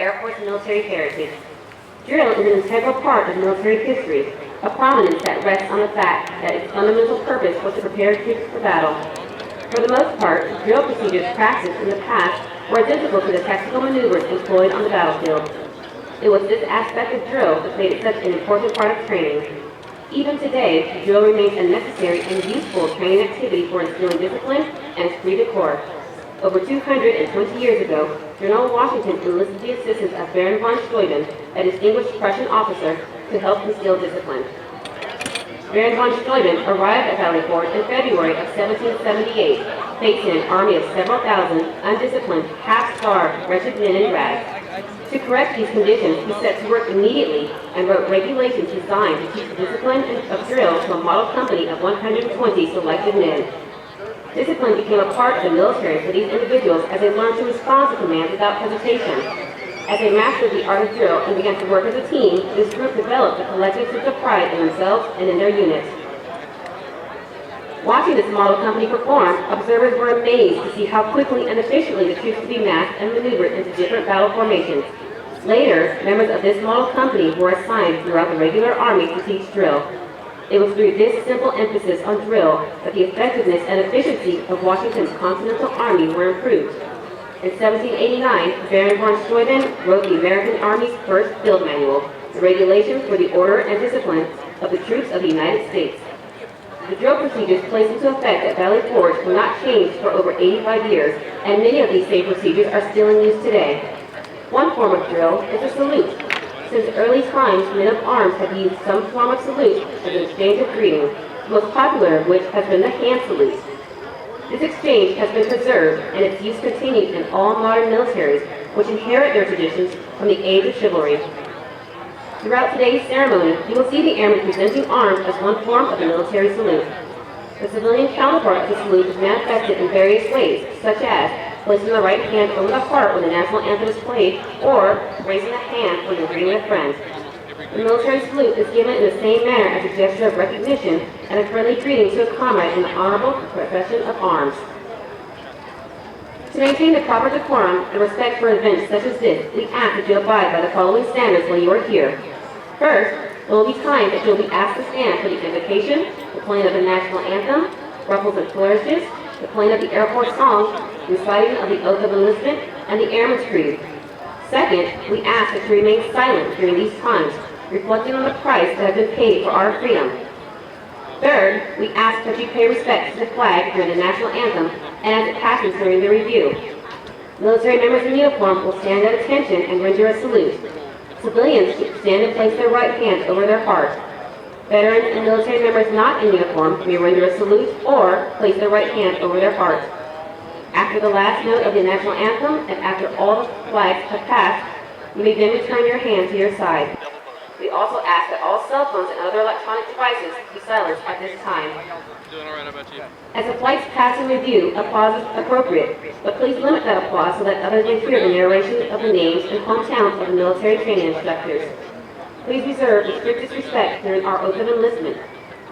Air Force military heritage. Drill is an integral part of military history, a prominence that rests on the fact that its fundamental purpose was to prepare troops for battle. For the most part, drill procedures practiced in the past were identical to the tactical maneuvers employed on the battlefield. It was this aspect of drill that made it such an important part of training. Even today, drill remains a necessary and useful training activity for instilling discipline and esprit de corps. Over 220 years ago, General Washington enlisted the assistance of Baron von Steuben, a distinguished Prussian officer, to help instill discipline. Baron von Steuben arrived at Valley Forge in February of 1778, facing an army of several thousand undisciplined, half-starved, wretched men in rags. To correct these conditions, he set to work immediately and wrote regulations designed to teach the discipline of drill to a model company of 120 selected men. Discipline became a part of the military for these individuals as they learned to respond to commands without hesitation. As they mastered the art of drill and began to work as a team, this group developed a collective sense of pride in themselves and in their units. Watching this model company perform, observers were amazed to see how quickly and efficiently the troops could be massed and maneuvered into different battle formations. Later, members of this model company were assigned throughout the regular army to teach drill. It was through this simple emphasis on drill that the effectiveness and efficiency of Washington's Continental Army were improved. In 1789, Baron von Steuben wrote the American Army's first field manual, the regulations for the order and discipline of the troops of the United States. The drill procedures placed into effect at Valley Forge were not changed for over 85 years, and many of these same procedures are still in use today. One form of drill is a salute. Since early times, men of arms have used some form of salute as an exchange of greetings, the most popular of which has been the hand salute. This exchange has been preserved, and its use continues in all modern militaries, which inherit their traditions from the age of chivalry. Throughout today's ceremony, you will see the airmen presenting arms as one form of the military salute. The civilian counterpart of the salute is manifested in various ways, such as placing the right hand over the heart when the national anthem is played, or raising a hand when you're greeting a friend. The military salute is given in the same manner as a gesture of recognition and a friendly greeting to a comrade in the honorable profession of arms. To maintain the proper decorum and respect for events such as this, we ask that you abide by the following standards when you are here. First, there will be times that you will be asked to stand for the invocation, the playing of the national anthem, ruffles and flourishes, the playing of the Air Force song, reciting of the oath of enlistment, and the Airman's creed. Second, we ask that you remain silent during these times, reflecting on the price that has been paid for our freedom. Third, we ask that you pay respect to the flag during the national anthem and as it passes during the review. Military members in uniform will stand at attention and render a salute. Civilians stand and place their right hand over their heart. Veterans and military members not in uniform may render a salute or place their right hand over their heart. After the last note of the national anthem and after all the flags have passed, you may then return your hand to your side. We also ask that all cell phones and other electronic devices be silenced at this time. Doing all right, how about you? As the flights pass in review, applause is appropriate, but please limit that applause so that others may hear the narration of the names and hometowns of the military training instructors. Please reserve the strictest respect during our oath of enlistment.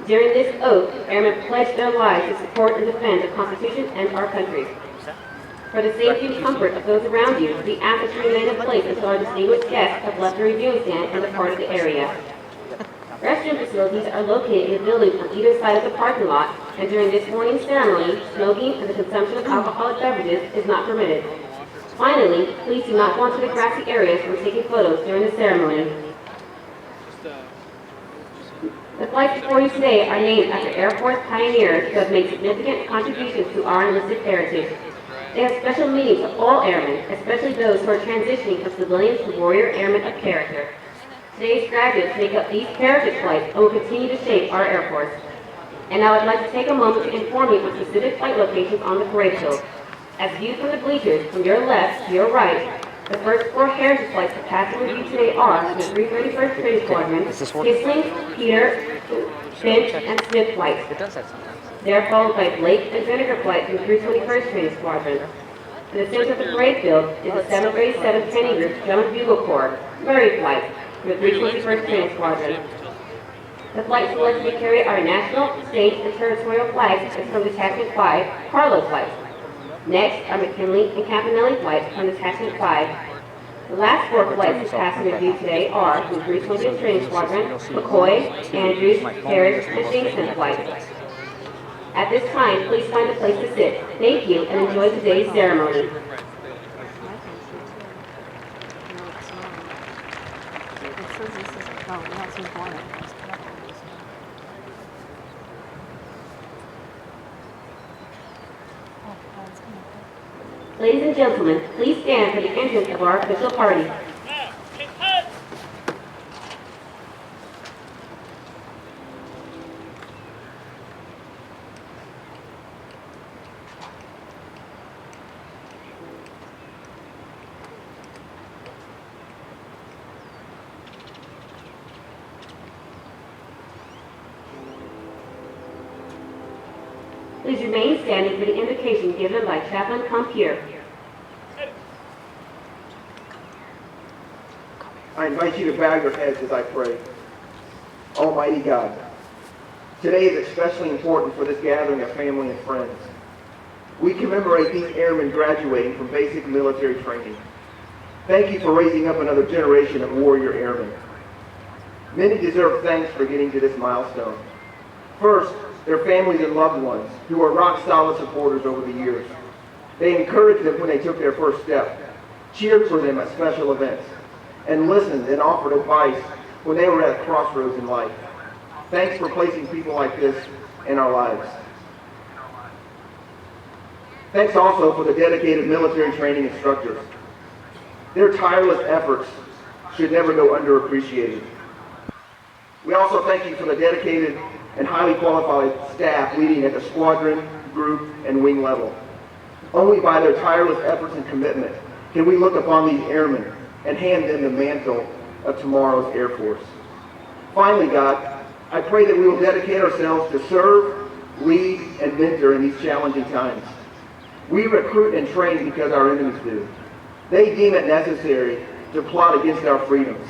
During this oath, airmen pledge their lives to support and defend the Constitution and our country. For the safety and comfort of those around you, we ask that you remain in place until our distinguished guests have left the reviewing stand and departed the area. Restroom facilities are located in the buildings on either side of the parking lot, and during this morning's ceremony, smoking and the consumption of alcoholic beverages is not permitted. Finally, please do not go into the grassy areas when taking photos during the ceremony. The flights before you today are named after Air Force pioneers who have made significant contributions to our enlisted heritage. They have special meanings to all airmen, especially those who are transitioning from civilians to warrior airmen of character. Today's graduates make up these heritage flights and will continue to shape our Air Force. And I would like to take a moment to inform you of specific flight locations on the parade field. As viewed from the bleachers, from your left to your right, the first 4 heritage flights to pass in review today are the 331st Training Squadron, Kissling, Peter, Finch, and Smith flights. They are followed by Blake and Vinegar flights from the 321st Training Squadron. In the center of the parade field is the 737th Training Group's Drum and Bugle Corps, Murray flights from the 321st Training Squadron. The flights selected to carry our national, state, and territorial flags is from Detachment 5, Carlo flights. Next are McKinley and Campanelli flights from Detachment 5. The last 4 flights to pass in review today are the 320th Training Squadron, McCoy, Andrews, Parrish, and Jameson flights. At this time, please find a place to sit. Thank you and enjoy today's ceremony. Ladies and gentlemen, please stand for the entrance of our official party. Please remain standing for the invocation given by Chaplain Compier. I invite you to bow your heads as I pray. Almighty God, today is especially important for this gathering of family and friends. We commemorate these airmen graduating from basic military training. Thank you for raising up another generation of warrior airmen. Many deserve thanks for getting to this milestone. First, their families and loved ones, who are rock-solid supporters over the years. They encouraged them when they took their first step, cheered for them at special events, and listened and offered advice when they were at crossroads in life. Thanks for placing people like this in our lives. Thanks also for the dedicated military training instructors. Their tireless efforts should never go underappreciated. We also thank you for the dedicated and highly qualified staff leading at the squadron, group, and wing level. Only by their tireless efforts and commitment can we look upon these airmen and hand them the mantle of tomorrow's Air Force. Finally, God, I pray that we will dedicate ourselves to serve, lead, and mentor in these challenging times. We recruit and train because our enemies do. They deem it necessary to plot against our freedoms.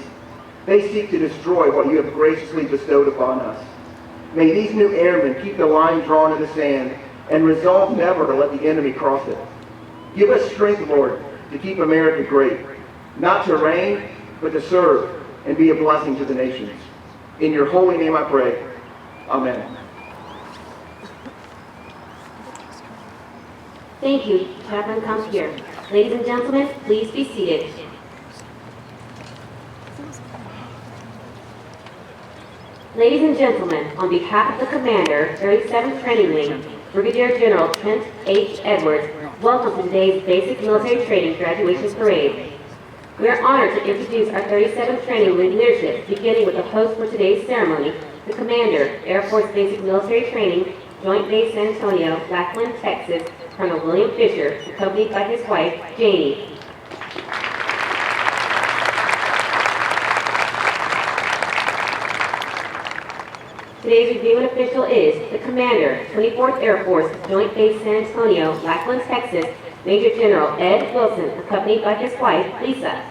They seek to destroy what you have graciously bestowed upon us. May these new airmen keep the line drawn in the sand and resolve never to let the enemy cross it. Give us strength, Lord, to keep America great, not to reign, but to serve and be a blessing to the nations. In your holy name I pray. Amen. Thank you, Chaplain Compier. Ladies and gentlemen, please be seated. Ladies and gentlemen, on behalf of the Commander, 37th Training Wing, Brigadier General Trent H. Edwards, welcome to today's Basic Military Training Graduation Parade. We are honored to introduce our 37th Training Wing leadership, beginning with the host for today's ceremony, the Commander, Air Force Basic Military Training, Joint Base San Antonio, Lackland, Texas, Colonel William Fisher, accompanied by his wife, Janie. Today's reviewing official is the Commander, 24th Air Force, Joint Base San Antonio, Lackland, Texas, Major General Ed Wilson, accompanied by his wife, Lisa.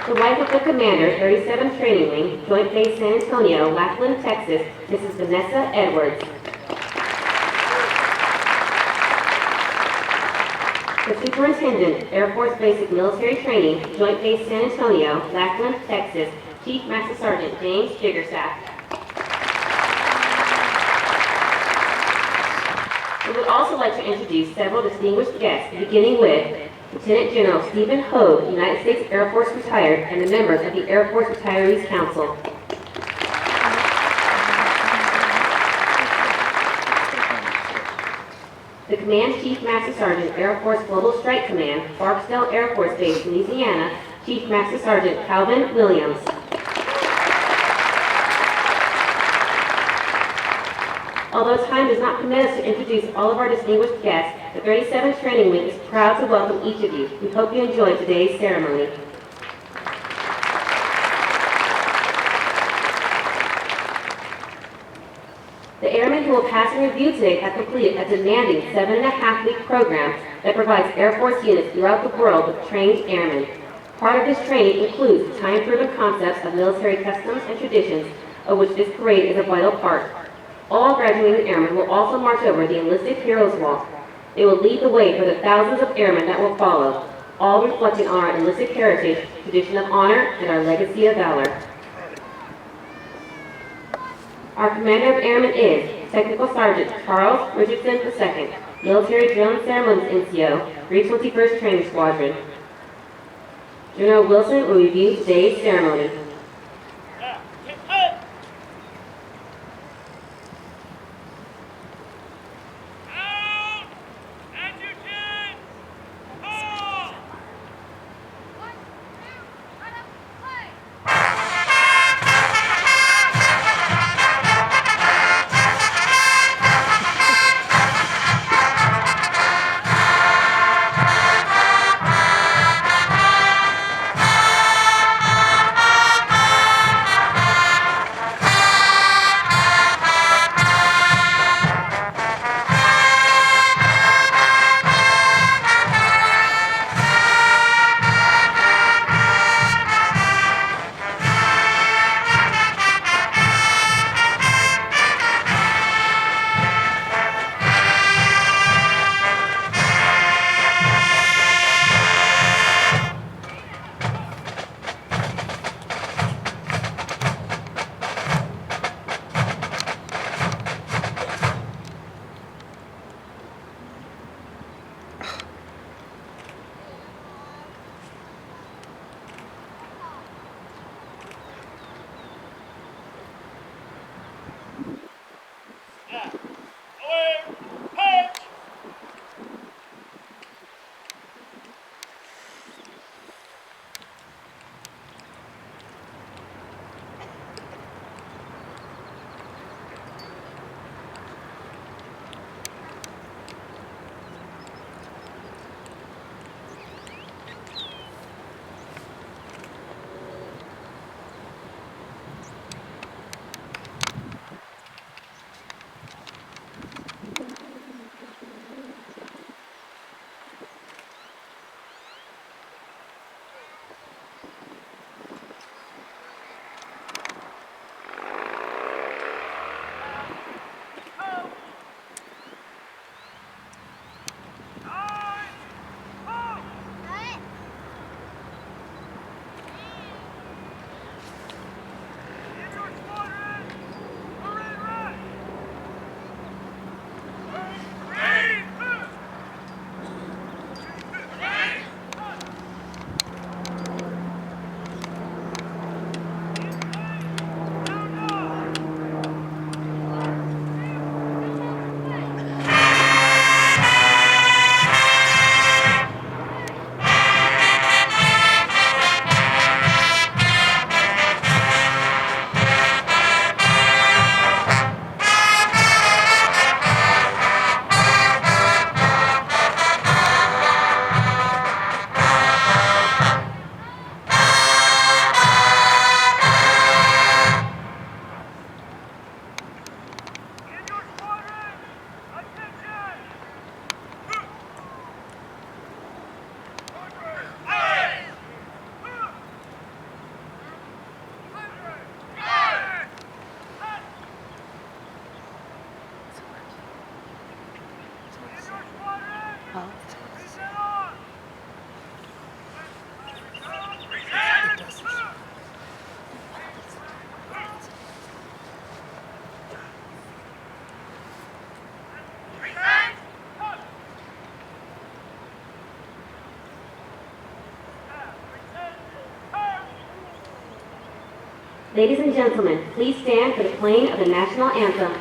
The wife of the Commander, 37th Training Wing, Joint Base San Antonio, Lackland, Texas, Mrs. Vanessa Edwards. The Superintendent, Air Force Basic Military Training, Joint Base San Antonio, Lackland, Texas, Chief Master Sergeant James Jiggersack. We would also like to introduce several distinguished guests, beginning with Lieutenant General Stephen Hogue, United States Air Force retired, and the members of the Air Force Retirees Council. The Command Chief Master Sergeant, Air Force Global Strike Command, Barksdale Air Force Base, Louisiana, Chief Master Sergeant Calvin Williams. Although time does not permit us to introduce all of our distinguished guests, the 37th Training Wing is proud to welcome each of you. We hope you enjoy today's ceremony. The airmen who will pass in review today have completed a demanding 7.5-week program that provides Air Force units throughout the world with trained airmen. Part of this training includes time-proven concepts of military customs and traditions, of which this parade is a vital part. All graduating airmen will also march over the Enlisted Heroes Walk. They will lead the way for the thousands of airmen that will follow, all reflecting on our enlisted heritage, tradition of honor, and our legacy of valor. Our Commander of Airmen is Technical Sergeant Charles Richardson II, Military Drill and Ceremonies NCO, 321st Training Squadron. General Wilson will review today's ceremony. Ladies and gentlemen, please stand for the playing of the national anthem.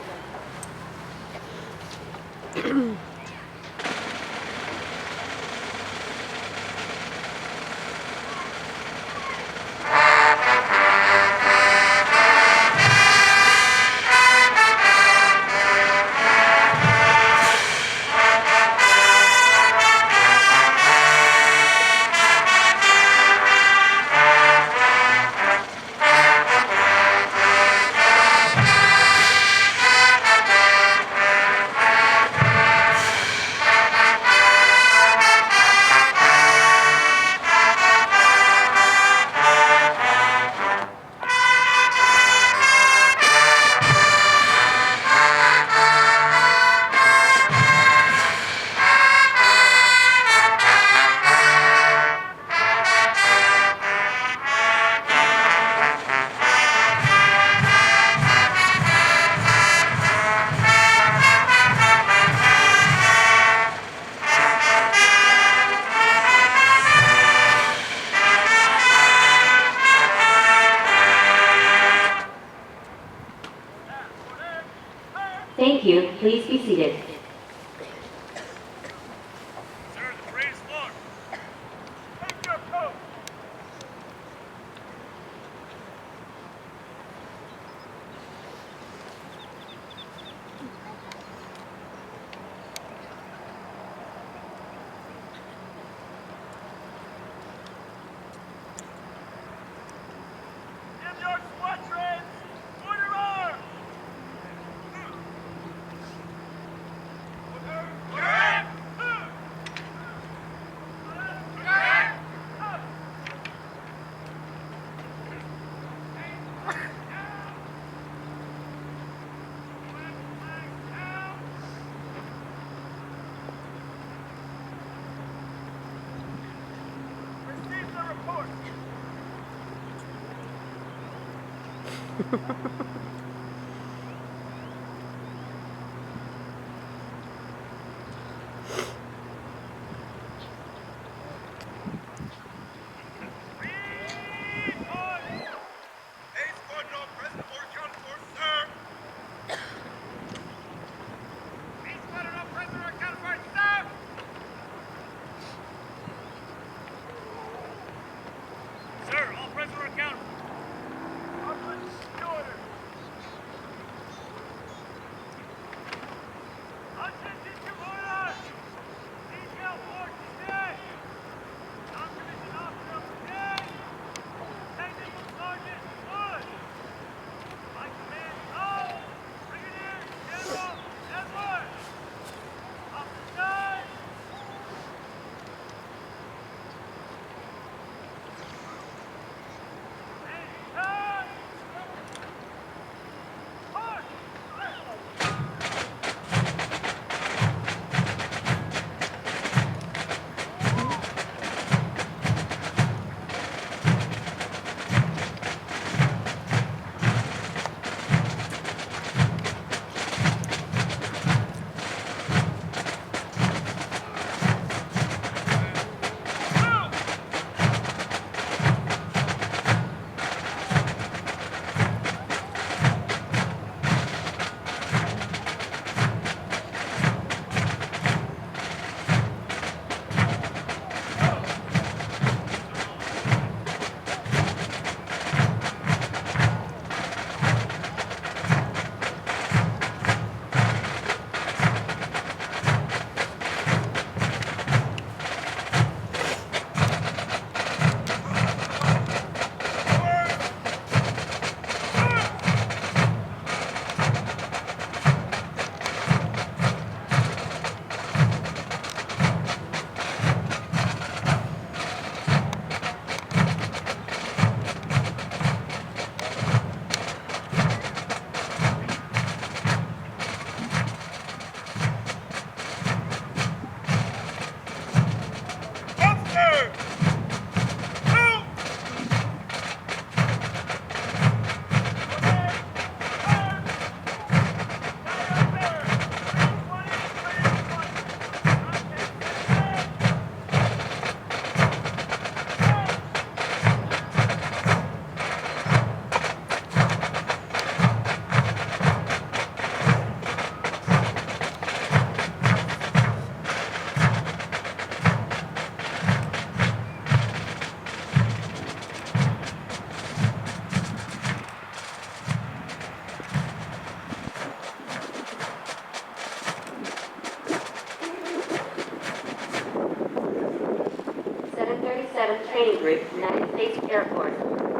Training Group, United States Air Force,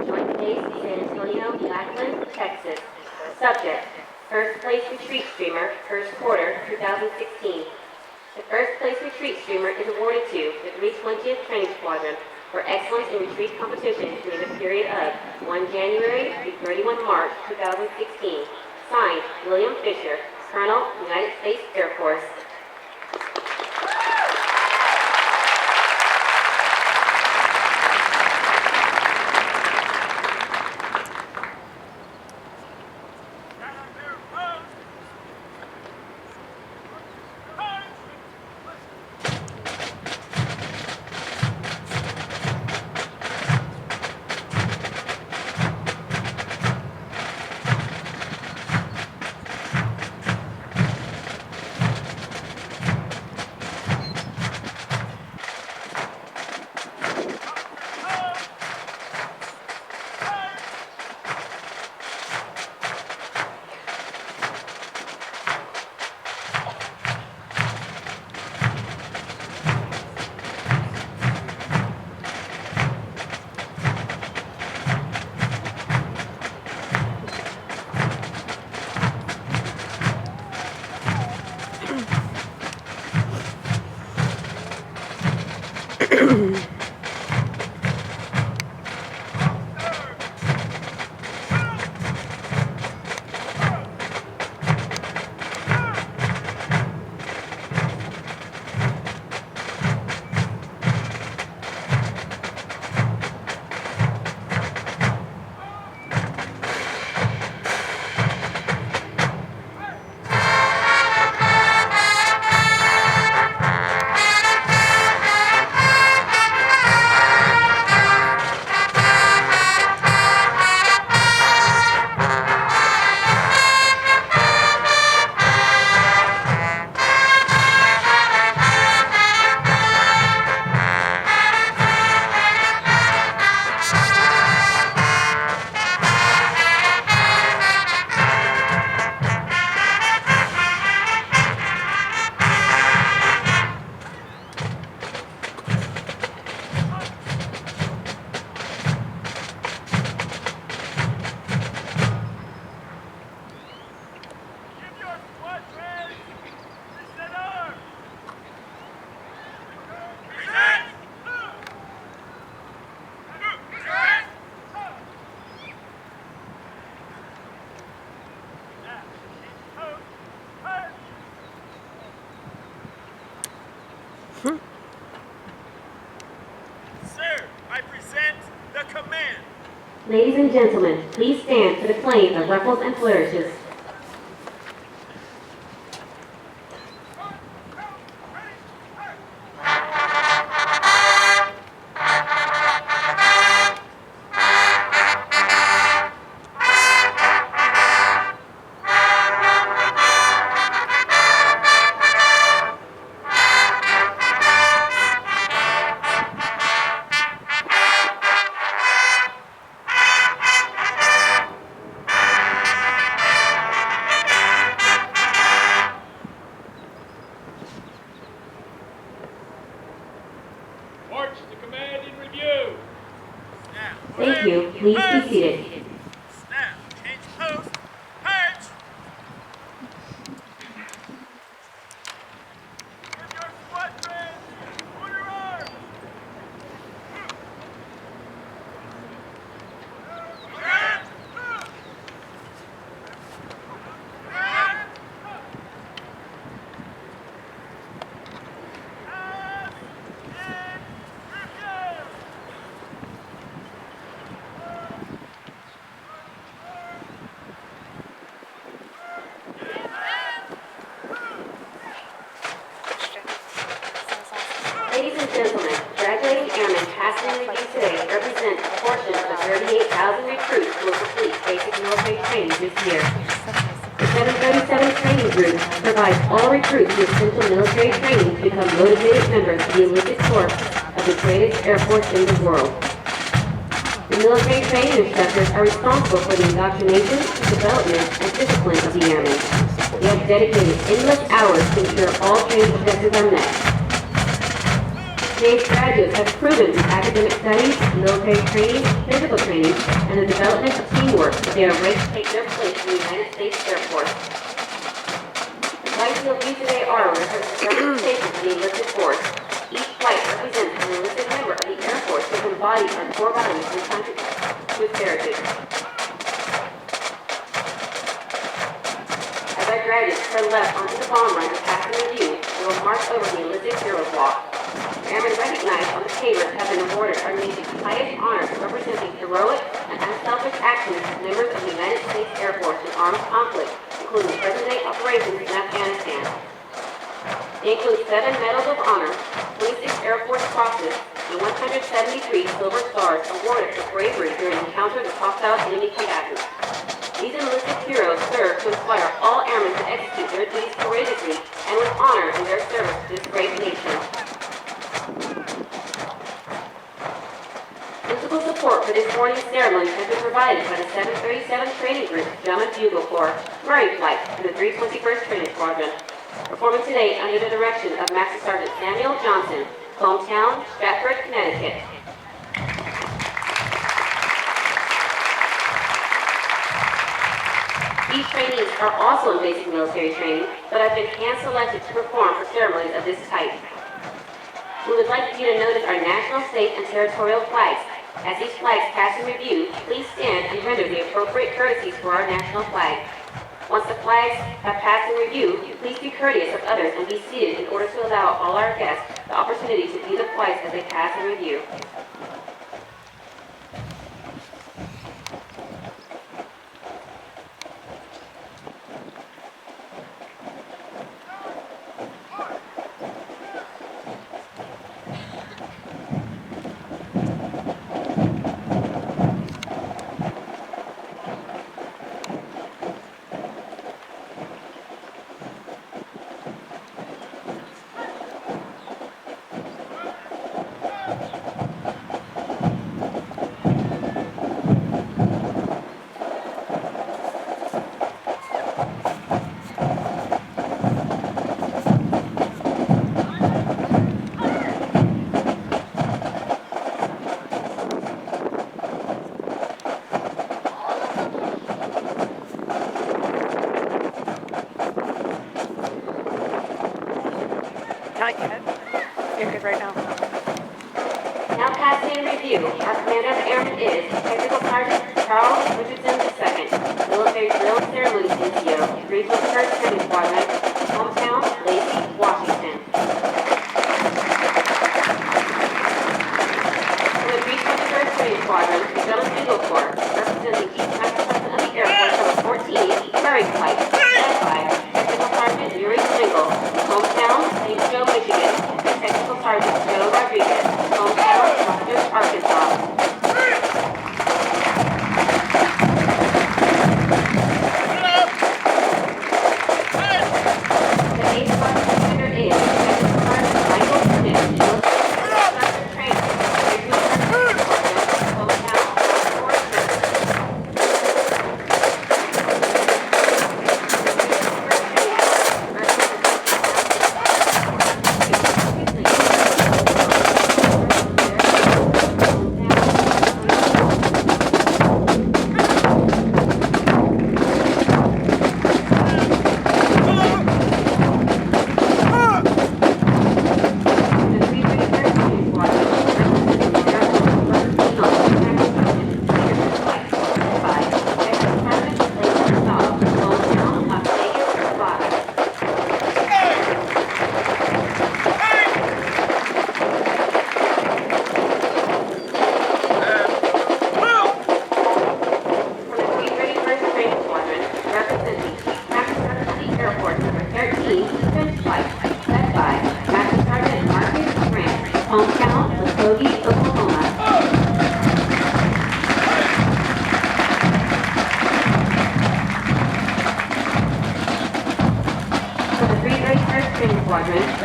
Joint Base San Antonio-Lackland, Texas. Subject, First Place Retreat Streamer, First Quarter, 2016. The First Place Retreat Streamer is awarded to the 320th Training Squadron for excellence in retreat competition during the period of 1 January through 31 March 2016. Signed, William Fisher, Colonel, United States Air Force. Ladies and gentlemen, please stand for the playing of ruffles and flourishes. March to command in review. Thank you. Please be seated. Snap. Change post. March. Give your squadron order arms. Ladies and gentlemen, graduating airmen passing in review today represent a portion of the 38,000 recruits who will complete basic military training this year. The 737 training group provides all recruits with essential military training to become motivated members of the enlisted force of the greatest air force in the world. The military training instructors are responsible for the indoctrination, development, and discipline of the airmen. They have dedicated endless hours to ensure all training objectives are met. Today's graduates have proven through academic studies, military training, physical training, and the development of teamwork that they are ready to take their place in the United States Air Force. The flights you'll view today are representations of the enlisted force. Each flight represents an enlisted member of the Air Force who embodies our core values and contributes to its heritage. As our graduates turn left onto the bomb run and pass in review, they will march over the enlisted heroes walk. Airmen recognized on the pavers have been awarded our nation's highest honors representing heroic and unselfish actions as members of the United States Air Force in armed conflict, including present-day operations in Afghanistan. They include 7 Medals of Honor, 26 Air Force Crosses, and 173 Silver Stars awarded for bravery during encounters with hostile enemy combatants. These enlisted heroes serve to inspire all airmen to execute their duties courageously and with honor in their service to this great nation. Physical support for this morning's ceremony has been provided by the 737 Training Group, German Bugle Corps, Murray Flight, and the 321st Training Squadron. Performing today under the direction of Master Sergeant Samuel Johnson, hometown, Stratford, Connecticut. These trainees are also in basic military training, but have been hand-selected to perform for ceremonies of this type. We would like you to notice our national, state, and territorial flags. As these flags pass in review, please stand and render the appropriate courtesies for our national flag. Once the flags have passed in review, please be courteous of others and be seated in order to allow all our guests the opportunity to view the flags as they pass in review. Not yet. You're good right now. Now passing in review, our Commander of the Airmen is Technical Sergeant Charles Richardson II, Military Drill and Ceremonies NCO, 321st Training Squadron, hometown, Lacey, Washington. For the 321st Training Squadron, Shuttle Single Corps, representing Chief Master Sergeant of the Air Force number 14, Parade Flight, led by Technical Sergeant Yuri Single, hometown, St. Joe, Michigan, and Technical Sergeant Joe Rodriguez, hometown, Rogers, Arkansas. The 8th Squadron Commander is Technical Sergeant Michael Smith, Sergeant Training, Regional Sergeant hometown, Fort Worth.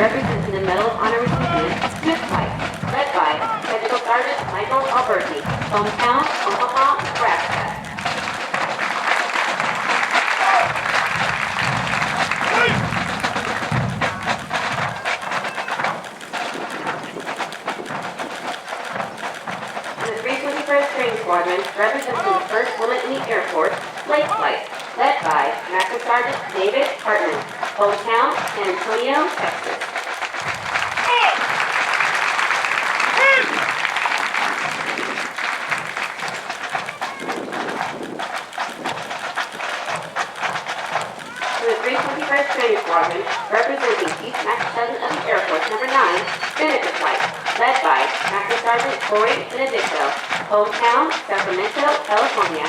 Representing the Medal of Honor recipient, Smith Flight, led by Technical Sergeant Michael Alberti, hometown, Omaha, Nebraska. And the 321st Training Squadron, representing the 1st Woman in the Air Force, Lake Flight, led by Master Sergeant David Hartman, hometown, San Antonio, Texas. For the 321st Training Squadron, representing Chief Master Sergeant of the Air Force number 9, Senator Flight, led by Master Sergeant Corey Benedicto, hometown, Sacramento, California.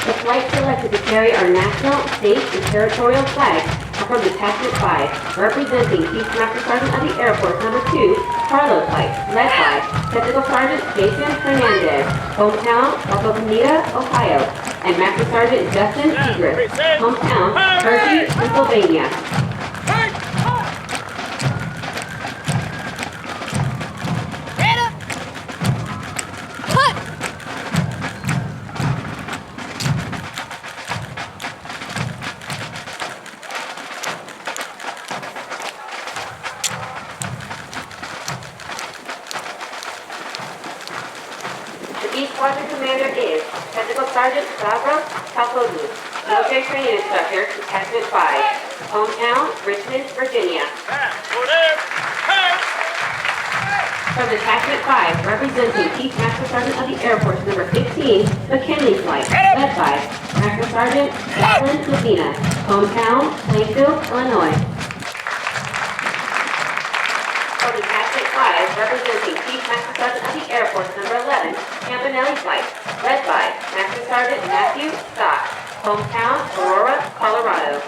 The flight selected to carry our national, state, and territorial flags are from Detachment 5, representing Chief Master Sergeant of the Air Force number 2, Carlo Flight, led by Technical Sergeant Jason Hernandez, hometown, Alta Bonita, Ohio, and Master Sergeant Justin Egris, hometown, Hershey, Pennsylvania. Squadron Commander is Technical Sergeant Stavros Kalkozu, Military Training Instructor, Detachment 5, hometown, Richmond, Virginia. From Detachment 5, representing Chief Master Sergeant of the Air Force number 15, McKinley Flight, led by Master Sergeant Lackland Medina, hometown, Plainfield, Illinois. From Detachment 5, representing Chief Master Sergeant of the Air Force number 11, Campanelli Flight, led by Master Sergeant Matthew Scott, hometown, Aurora, Colorado.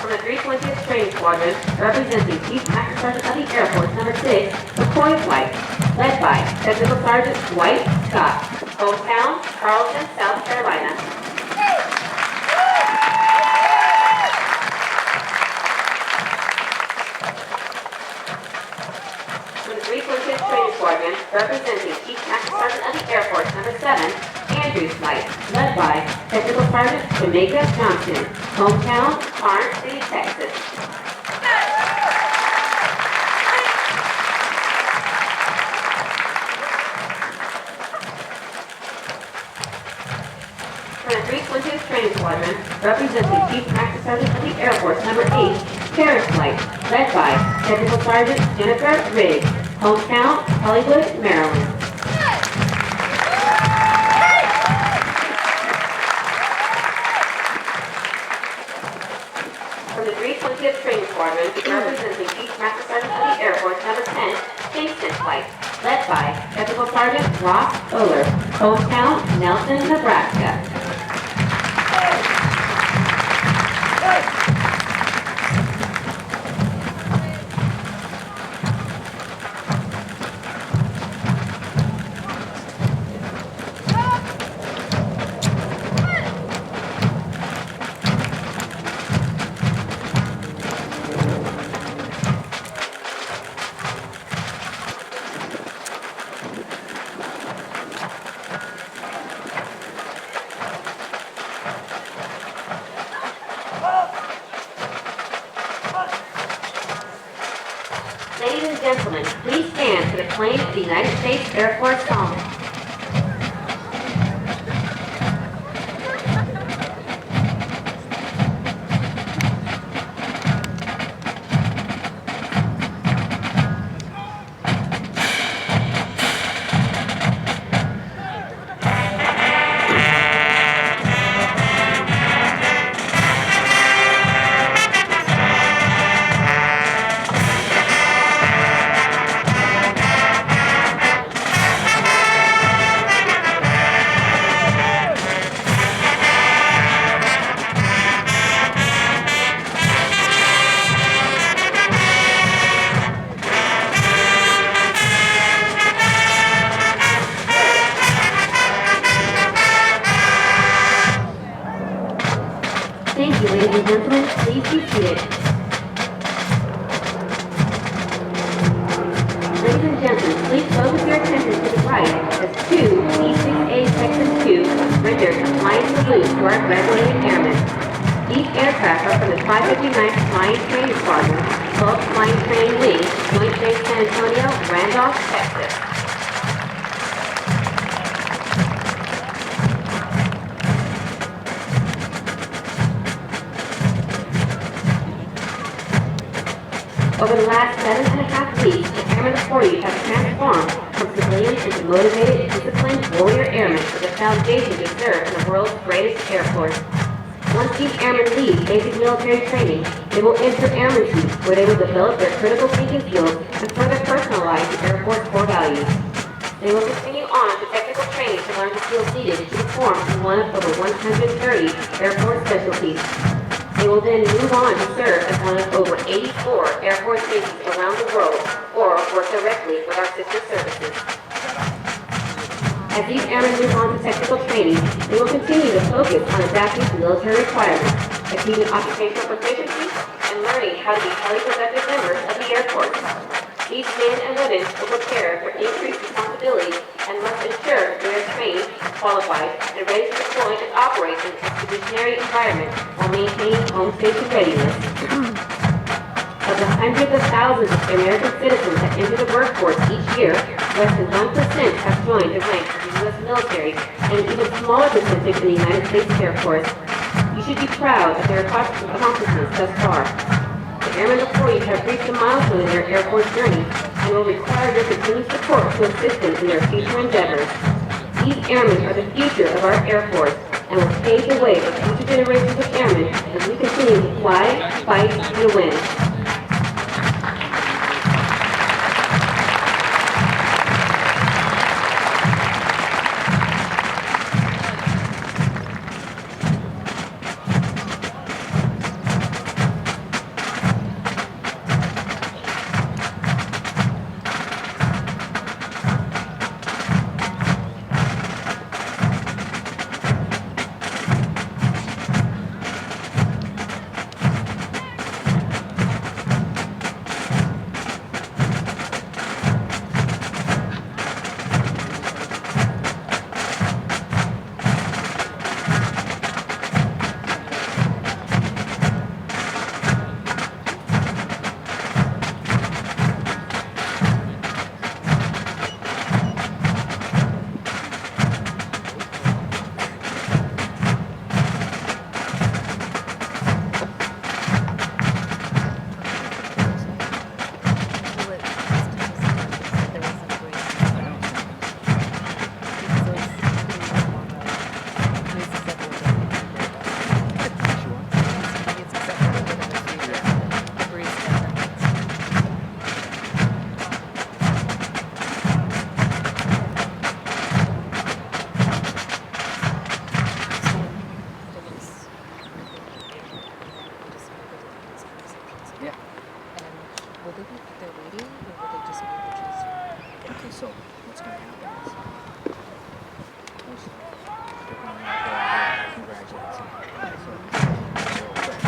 From the 320th Training Squadron, representing Chief Master Sergeant of the Air Force number 6, McCoy Flight, led by Technical Sergeant Dwight Scott, hometown, Charleston, South Carolina. From the 320th Training Squadron, representing Chief Master Sergeant of the Air Force number 7, Andrews Flight, led by Technical Sergeant Jamaica Johnson, hometown, Orange City, Texas. From the 320th Training Squadron, representing Chief Master Sergeant of the Air Force number 8, Paris Flight, led by Technical Sergeant Jennifer Riggs, Hometown, Hollywood, Maryland. From the 320th Training Squadron, representing Chief Master Sergeant of the Air Force, number 10, Kingston Flight, led by Technical Sergeant Ross Oler, hometown, Nelson, Nebraska. Ladies and gentlemen, please stand for the playing of the United States Air Force song. Thank you, ladies and gentlemen. Please be seated. Ladies and gentlemen, please focus your attention to the right as 2 B6A Section 2 render a flying salute to our graduating airmen. These aircraft are from the 559th Flying Training Squadron, 12th Flying Training Wing, Joint Base San Antonio, Randolph, Texas. Over the last 7.5 weeks, the airmen before you have transformed from civilians into motivated, disciplined warrior airmen with a foundation to serve in the world's greatest air force. Once these airmen leave basic military training, they will enter airman suits where they will develop their critical thinking skills and further personalize the Air Force core values. They will continue on to technical training to learn the skills needed to perform in one of over 130 Air Force specialties. They will then move on to serve as one of over 84 Air Force bases around the world or work directly with our sister services. As these airmen move on to technical training, they will continue to focus on adapting to military requirements, achieving occupational proficiency, and learning how to be highly productive members of the Air Force. These men and women will prepare for increased responsibility and must ensure they are trained, qualified, and ready to deploy and operate in an expeditionary environment while maintaining home station readiness. Of the hundreds of thousands of American citizens that enter the workforce each year, less than 1% have joined the ranks of the U.S. military, and an even smaller percentage in the United States Air Force. You should be proud of their accomplishments thus far. The airmen before you have reached a milestone in their Air Force journey and will require your continued support to assist them in their future endeavors. These airmen are the future of our Air Force and will pave the way for future generations of airmen as we continue to fly, fight, and win. Will they be at their radio or will they just be able to just... Okay, so what's going to happen is, first of all, they're going to go out there and congratulate somebody. So, real quick.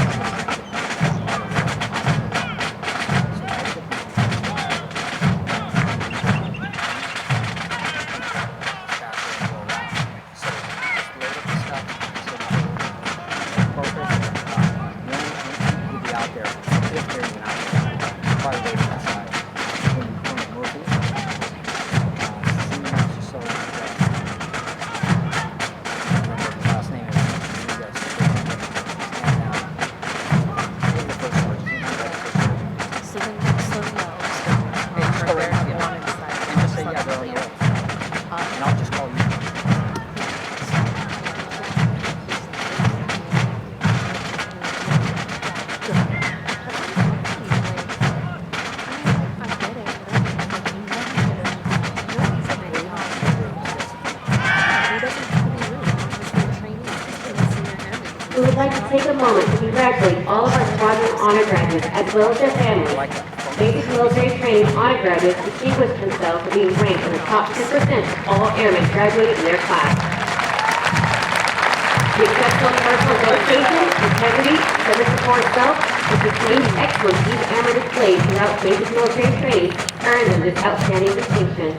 We would like to take a moment to congratulate all of our Squadron Honor graduates as well as their families. Basic military training honor graduates distinguished themselves for being ranked in the top 10% of all airmen graduated in their class. The exceptional personal dedication, integrity, service before itself, and sustained excellence these airmen displayed throughout basic military training earned them this outstanding distinction.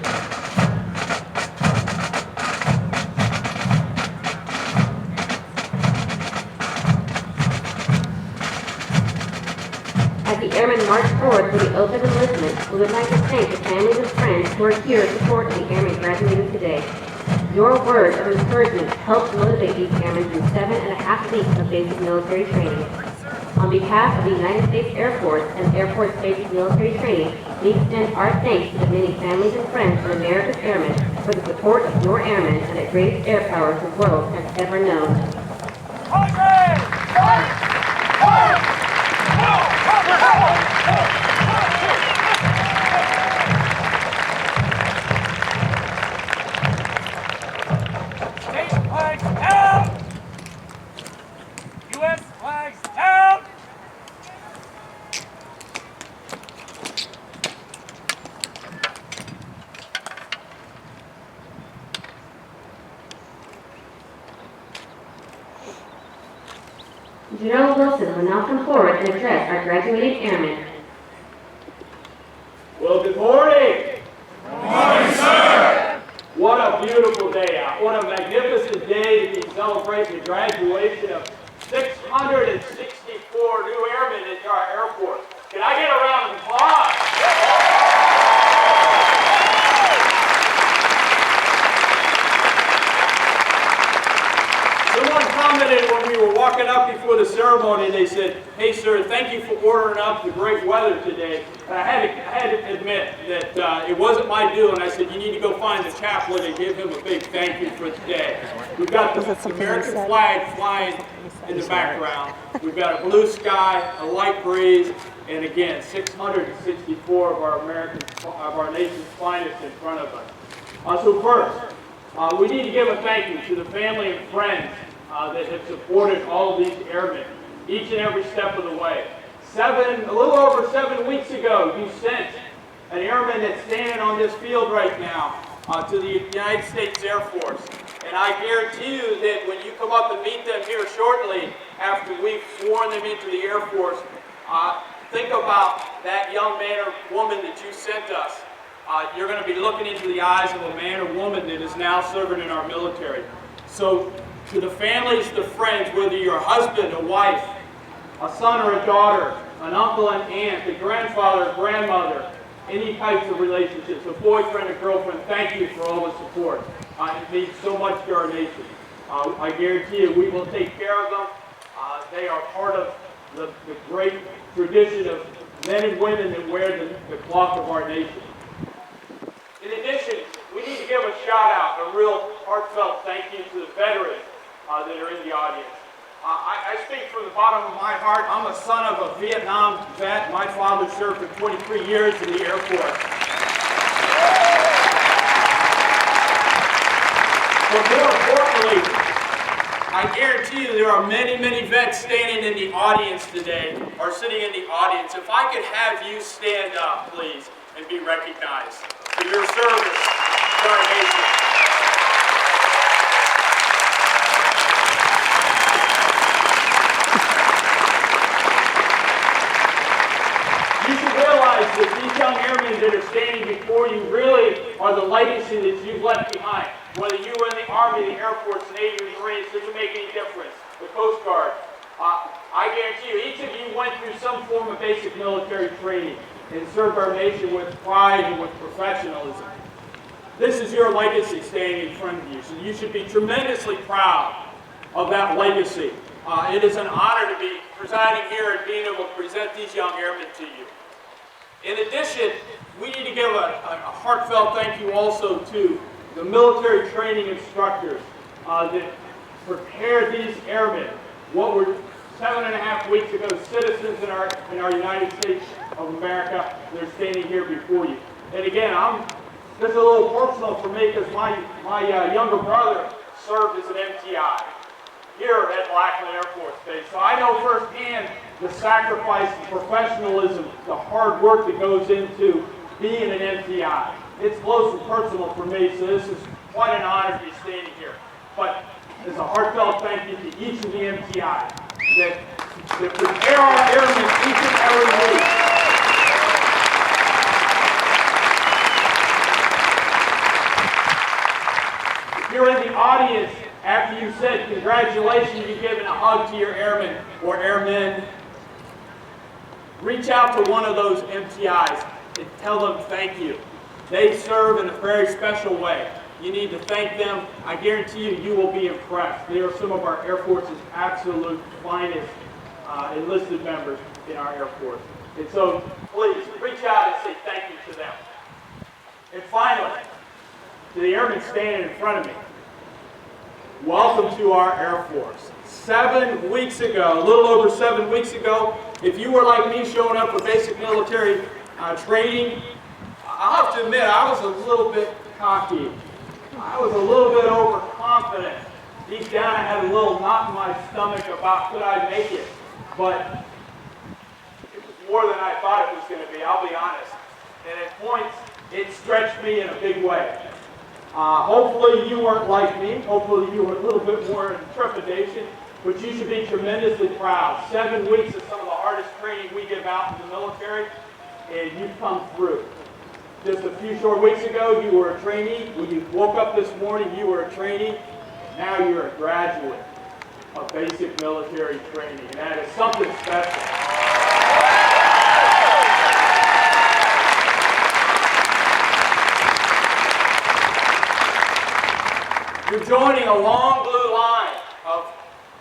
As the airmen march forward for the oath of enlistment, we would like to thank the families and friends who are here to support the airmen graduating today. Your words of encouragement helped motivate these airmen through 7.5 weeks of basic military training. On behalf of the United States Air Force and Air Force Basic Military Training, we extend our thanks to the many families and friends of America's airmen for the support of your airmen and the greatest air power the world has ever known. State flags down! U.S. flags down! General Wilson will now come forward and address our graduating airmen. Well, good morning. Good morning, sir. What a beautiful day out. What a magnificent day to be celebrating the graduation of 664 new airmen into our Air Force. Can I get a round of applause? Someone commented when we were walking up before the ceremony, they said, "Hey sir, thank you for ordering up the great weather today." And I had to admit that it wasn't my doing. I said, "You need to go find the chaplain and give him a big thank you for today." We've got the American flag flying in the background. We've got a blue sky, a light breeze, and again, 664 of our nation's finest in front of us. So first, we need to give a thank you to the family and friends that have supported all of these airmen each and every step of the way. A little over 7 weeks ago, you sent an airman that's standing on this field right now to the United States Air Force. And I guarantee you that when you come up and meet them here shortly after we've sworn them into the Air Force, think about that young man or woman that you sent us. You're going to be looking into the eyes of a man or woman that is now serving in our military. So to the families, the friends, whether you're a husband, a wife, a son or a daughter, an uncle and aunt, a grandfather, a grandmother, any types of relationships, a boyfriend, a girlfriend, thank you for all the support. It means so much to our nation. I guarantee you we will take care of them. They are part of the great tradition of men and women that wear the cloth of our nation. In addition, we need to give a shout out, a real heartfelt thank you to the veterans that are in the audience. I speak from the bottom of my heart. I'm a son of a Vietnam vet. My father served for 23 years in the Air Force. But more importantly, I guarantee you there are many, many vets standing in the audience today, or sitting in the audience. If I could have you stand up, please, and be recognized for your service to our nation. You should realize that these young airmen that are standing before you really are the legacy that you've left behind. Whether you were in the Army, the Air Force, Navy, the Marines, doesn't make any difference. The Coast Guard. I guarantee you, each of you went through some form of basic military training and served our nation with pride and with professionalism. This is your legacy standing in front of you, so you should be tremendously proud of that legacy. It is an honor to be presiding here and being able to present these young airmen to you. In addition, we need to give a heartfelt thank you also to the military training instructors that prepared these airmen, what were 7.5 weeks ago citizens in our United States of America. They're standing here before you. And again, this is a little personal for me because my younger brother served as an MTI here at Lackland Air Force Base. So I know firsthand the sacrifice, the professionalism, the hard work that goes into being an MTI. It's close and personal for me, so this is quite an honor to be standing here. But there's a heartfelt thank you to each of the MTI that prepare our airmen each and every week. If you're in the audience, after you said congratulations, you've given a hug to your airmen or airmen, reach out to one of those MTIs and tell them thank you. They serve in a very special way. You need to thank them. I guarantee you, you will be impressed. They are some of our Air Force's absolute finest enlisted members in our Air Force. And so, please, reach out and say thank you to them. And finally, to the airmen standing in front of me, welcome to our Air Force. 7 weeks ago, a little over 7 weeks ago, if you were like me showing up for basic military training, I'll have to admit, I was a little bit cocky. I was a little bit overconfident. Deep down, I had a little knot in my stomach about could I make it. But it was more than I thought it was going to be, I'll be honest. And at points, it stretched me in a big way. Hopefully you weren't like me. Hopefully you were a little bit more in trepidation. But you should be tremendously proud. 7 weeks is some of the hardest training we give out in the military, and you've come through. Just a few short weeks ago, you were a trainee. When you woke up this morning, you were a trainee. Now you're a graduate of basic military training, and that is something special. You're joining a long blue line of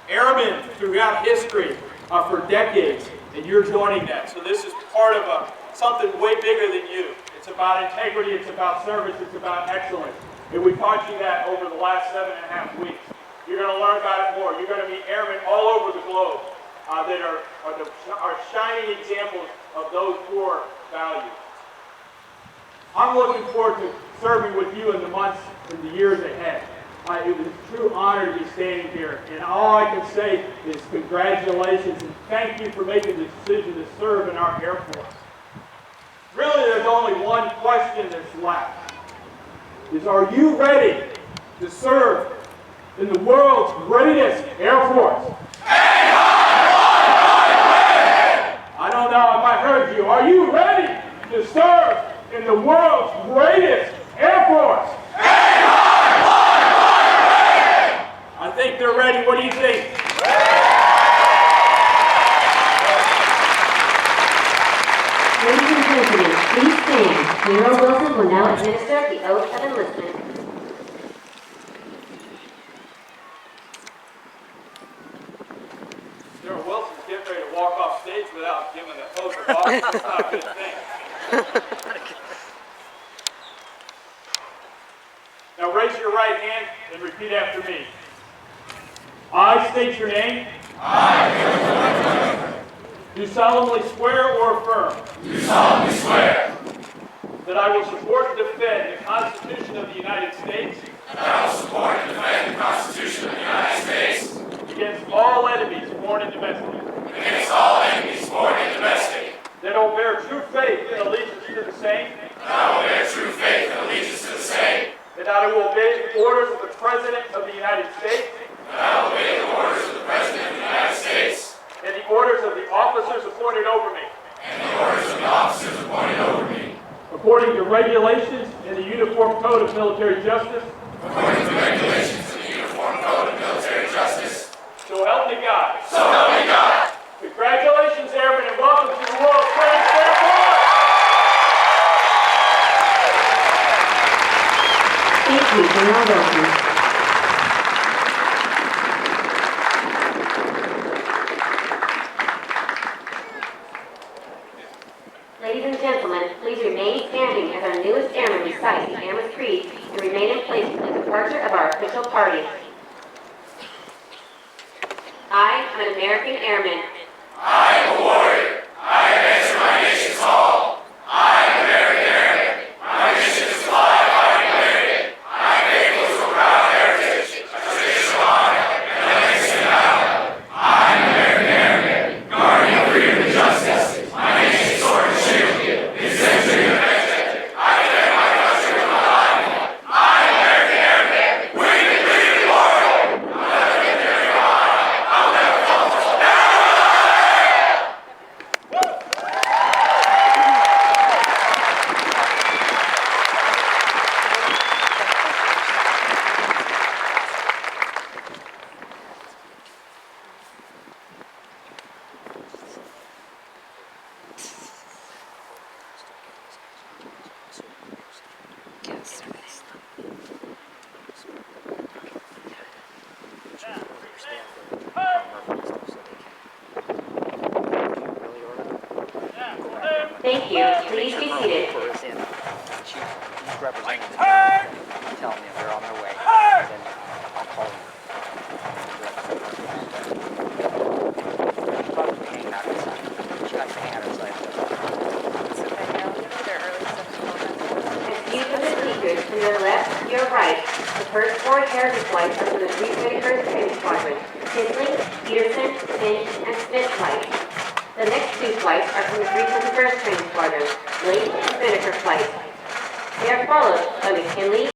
airmen throughout history for decades, and you're joining that. So this is part of something way bigger than you. It's about integrity, it's about service, it's about excellence. And we taught you that over the last 7.5 weeks. You're going to learn about it more. You're going to meet airmen all over the globe that are shining examples of those core values. I'm looking forward to serving with you in the months and the years ahead. It was a true honor to be standing here. And all I can say is congratulations and thank you for making the decision to serve in our Air Force. Really, there's only one question that's left. Are you ready to serve in the world's greatest Air Force? I don't know if I heard you. Are you ready to serve in the world's greatest Air Force? I think they're ready. What do you think? Ladies and gentlemen, please stand. General Wilson will now administer the oath of enlistment. General Wilson's getting ready to walk off stage without giving the oath of office. That's not a good thing. Now raise your right hand and repeat after me. I state your name. I do solemnly swear or affirm. Do solemnly swear. That I will support and defend the Constitution of the United States. That I will support and defend the Constitution of the United States. all enemies, foreign and domestic. Against all enemies, foreign and domestic. That I will bear true faith and allegiance to the same. That I will bear true faith and allegiance to the same. That I will obey the orders of the President of the United States. That I will obey the orders of the President of the United States. And the orders of the officers appointed over me. And the orders of the officers appointed over me. According to regulations in the Uniform Code of Military Justice. According to regulations in the Uniform Code of Military Justice. So help me God. So help me God. Congratulations, Airman, and welcome to the World Trade Center. Thank you, General Wilson. Ladies and gentlemen, please remain standing as our newest airman recites the Airman's Creed and remain in place for the departure of our official party. I am an American airman. I am a warrior. I have answered my nation's call. I am an American airman. My mission is to fly a fighting American. I am faithful to a proud heritage, a tradition of honor, and a legacy of valor. I am an American airman, guardian of freedom and justice. My nation's sword and shield, its century of vengeance. I defend my country with my life. I am an American airman. We can lead the world. I'll never get there in your honor. I'll never fall. Yes. Thank you. Please be seated. Chief representative tell me if they're on their way. And then I'll call you. Probably hang out inside. She got to hang out inside. Excuse the speakers from your left to your right. The first four heritage flights are from the 321st Training Squadron, Tinsley, Peterson, Finch, and Smith flights. The next two flights are from the 321st Training Squadron, Lake and Spinnaker flights. They are followed by McKinley,